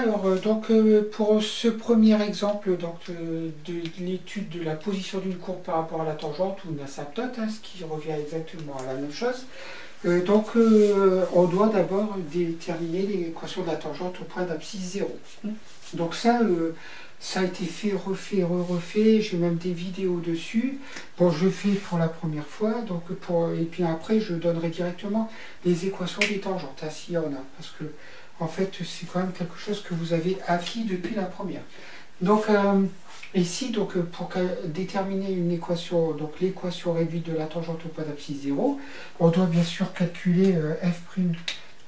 Alors, pour ce premier exemple de l'étude de la position d'une courbe par rapport à la tangente ou une asymptote, hein, ce qui revient exactement à la même chose, on doit d'abord déterminer l'équation de la tangente au point d'abscisse 0. Donc ça a été fait, refait, refait, j'ai même des vidéos dessus. Bon, je fais pour la première fois, et puis après je donnerai directement les équations des tangentes, hein, s'il y en a, parce que en fait c'est quand même quelque chose que vous avez acquis depuis la première. Donc ici, pour déterminer une équation, donc l'équation réduite de la tangente au point d'abscisse 0, on doit bien sûr calculer f'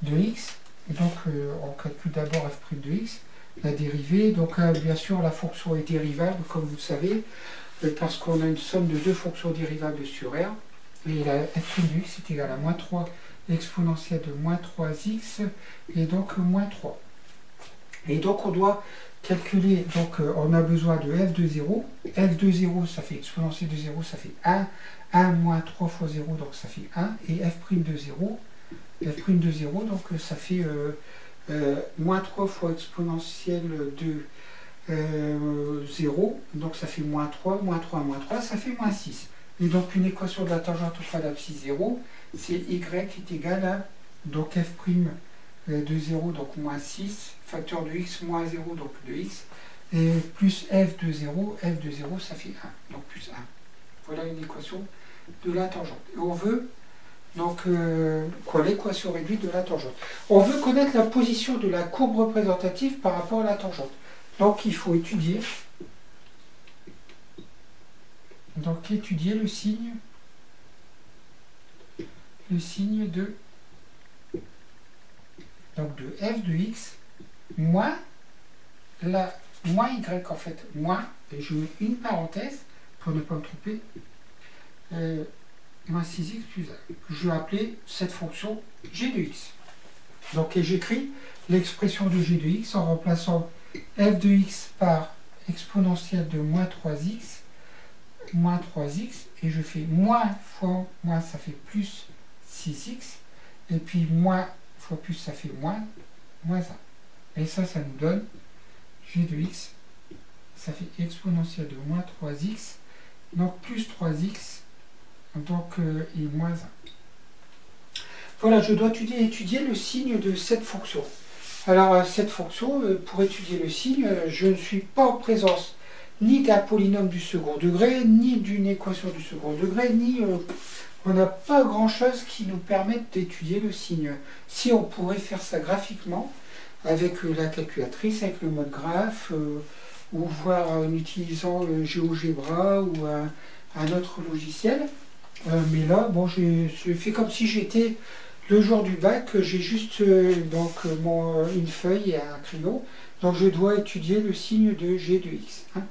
de x. Donc on calcule d'abord f' de x, la dérivée. Donc bien sûr la fonction est dérivable, comme vous le savez, parce qu'on a une somme de deux fonctions dérivables sur R. Et la f' de x est égal à moins 3 exponentielle de moins 3x, et donc moins 3. Et donc on doit calculer, on a besoin de f de 0. F de 0, ça fait exponentielle de 0, ça fait 1. 1 moins 3 fois 0, donc ça fait 1. Et f' de 0, donc ça fait moins 3 fois exponentielle de 0, donc ça fait moins 3, moins 3, moins 3, ça fait moins 6. Et donc une équation de la tangente au point d'abscisse 0, c'est y est égal à, donc f' de 0, donc moins 6, facteur de x moins 0, donc de x, et plus f de 0, ça fait 1, donc plus 1. Voilà une équation de la tangente. Et on veut, l'équation réduite de la tangente. On veut connaître la position de la courbe représentative par rapport à la tangente. Donc il faut étudier, le signe de f de x moins y en fait, moins, et je mets une parenthèse pour ne pas me tromper, moins 6x plus 1. Je vais appeler cette fonction g de x. Donc et j'écris l'expression de g de x en remplaçant f de x par exponentielle de moins 3x, et je fais moins fois moins, ça fait plus 6x, et puis moins fois plus, ça fait moins 1. Et ça nous donne g de x, ça fait exponentielle de moins 3x, donc plus 3x, et moins 1. Voilà, je dois étudier le signe de cette fonction. Alors, cette fonction, pour étudier le signe, je ne suis pas en présence ni d'un polynôme du second degré, ni d'une équation du second degré, on n'a pas grand-chose qui nous permette d'étudier le signe. Si on pourrait faire ça graphiquement, avec la calculatrice, avec le mode graphe, ou voir en utilisant GeoGebra ou un autre logiciel. Mais là, bon, je fais comme si j'étais le jour du bac, j'ai juste une feuille et un crayon, donc je dois étudier le signe de g de x. Hein.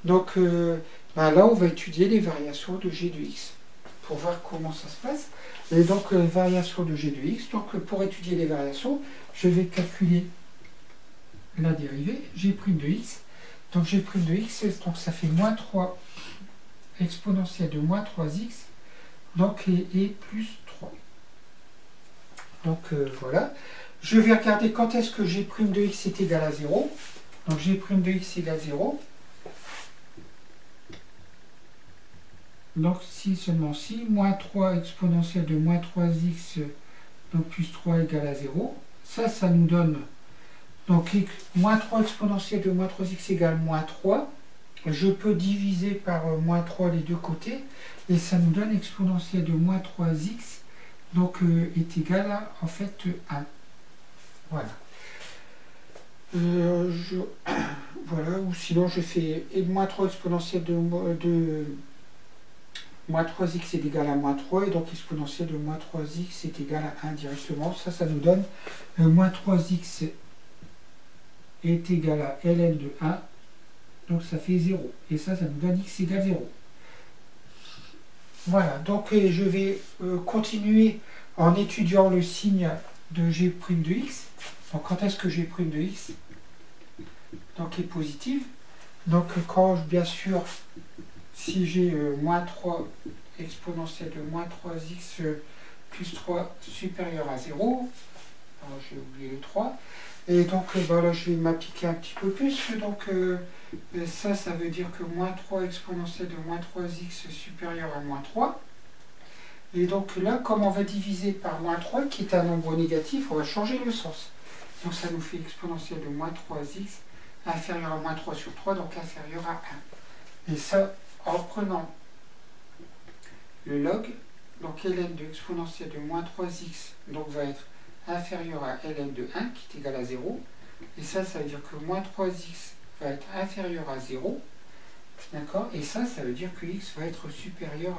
Donc là, on va étudier les variations de g de x, pour voir comment ça se passe. Et donc, variation de g de x, donc pour étudier les variations, je vais calculer la dérivée, g' de x. Donc g' de x, donc ça fait moins 3 exponentielle de moins 3x, donc et plus 3. Donc voilà. Je vais regarder quand est-ce que g' de x est égal à 0. Donc g' de x égale 0. Donc si, seulement si, moins 3 exponentielle de moins 3x, donc plus 3 égale à 0. Ça nous donne, donc moins 3 exponentielle de moins 3x égale moins 3. Je peux diviser par moins 3 les deux côtés, et ça nous donne exponentielle de moins 3x, donc est égal à, en fait, 1. Voilà. Voilà, ou sinon je fais moins 3 exponentielle de moins 3x est égal à moins 3, et donc exponentielle de moins 3x est égal à 1 directement. Ça nous donne moins 3x est égal à ln de 1, donc ça fait 0. Et ça nous donne x égale 0. Voilà, donc je vais continuer en étudiant le signe de g' de x. Donc quand est-ce que g' de x donc est positive? Donc quand, bien sûr, si j'ai moins 3 exponentielle de moins 3x plus 3 supérieur à 0, Alors, j'ai oublié le 3. Et donc, là, je vais m'appliquer un petit peu plus. Donc, ça veut dire que moins 3 exponentielle de moins 3x supérieur à moins 3. Et donc là, comme on va diviser par moins 3, qui est un nombre négatif, on va changer le sens. Donc ça nous fait exponentielle de moins 3x inférieur à moins 3 sur 3, donc inférieur à 1. Et ça, en prenant le log, donc ln de exponentielle de moins 3x donc va être inférieur à ln de 1, qui est égal à 0. Et ça veut dire que moins 3x va être inférieur à 0. D'accord? Et ça veut dire que x va être supérieur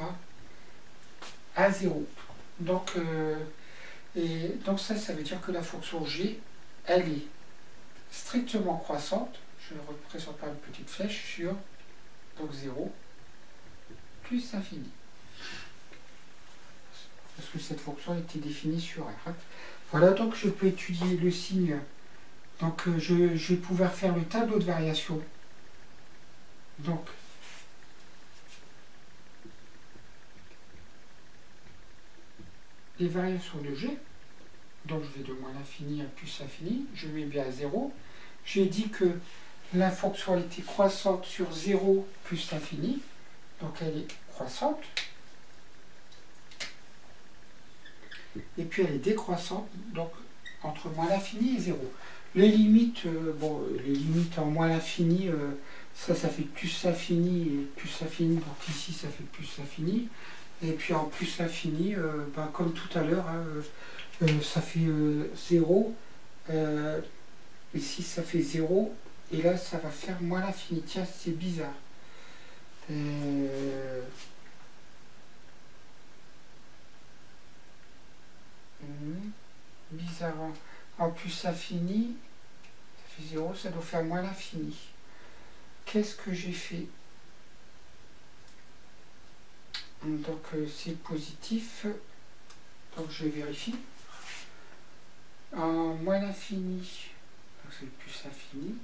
à 0. Donc, ça veut dire que la fonction g, elle est strictement croissante. Je le représente par une petite flèche sur donc 0 plus infini. Parce que cette fonction était définie sur R. Voilà, donc je peux étudier le signe. Donc je vais pouvoir faire le tableau de variation. Donc, les variations de G, donc je vais de moins l'infini à plus l'infini, je mets bien à 0. J'ai dit que la fonction elle était croissante sur 0 plus l'infini, donc elle est croissante. Et puis elle est décroissante, donc entre moins l'infini et 0. Les limites, les limites en moins l'infini, ça fait plus l'infini et plus l'infini, donc ici ça fait plus l'infini. Et puis en plus l'infini, comme tout à l'heure, ça fait 0. Ici ça fait 0. Et là ça va faire moins l'infini. Tiens, c'est bizarre. Bizarre. En plus l'infini, ça fait 0, ça doit faire moins l'infini. Qu'est-ce que j'ai fait? Donc c'est positif, donc je vérifie. En moins l'infini, donc c'est plus l'infini.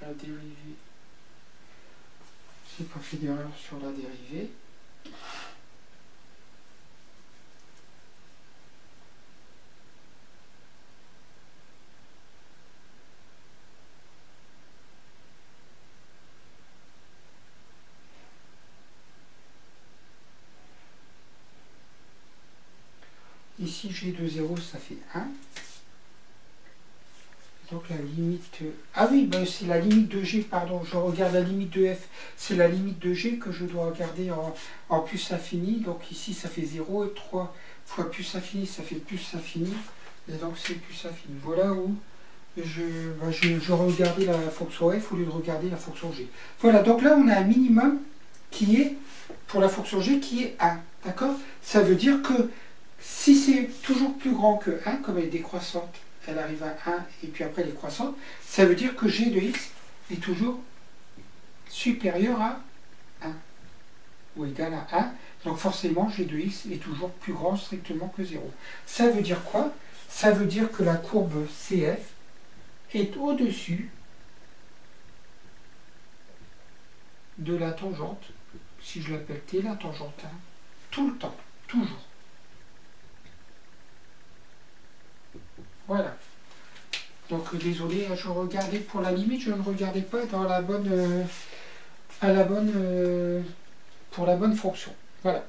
La dérivée, j'ai pas fait d'erreur sur la dérivée. Ici, g de 0, ça fait 1. Donc la limite... Ah oui, c'est la limite de g, pardon, je regarde la limite de f. C'est la limite de g que je dois regarder en plus infini. Donc ici, ça fait 0, et 3 fois plus infini, ça fait plus infini. Et donc c'est plus infini. Voilà où je regardais la fonction f au lieu de regarder la fonction g. Voilà, donc là, on a un minimum qui est, pour la fonction g, qui est 1. D'accord? Ça veut dire que si c'est toujours plus grand que 1, comme elle est décroissante, elle arrive à 1 et puis après elle est croissante, ça veut dire que g de x est toujours supérieur à 1 ou égal à 1. Donc forcément g de x est toujours plus grand strictement que 0. Ça veut dire quoi? Ça veut dire que la courbe CF est au-dessus de la tangente, si je l'appelle T, la tangente 1, tout le temps, toujours. Voilà. Donc désolé, je regardais pour la limite, je ne regardais pas dans la bonne, pour la bonne fonction. Voilà.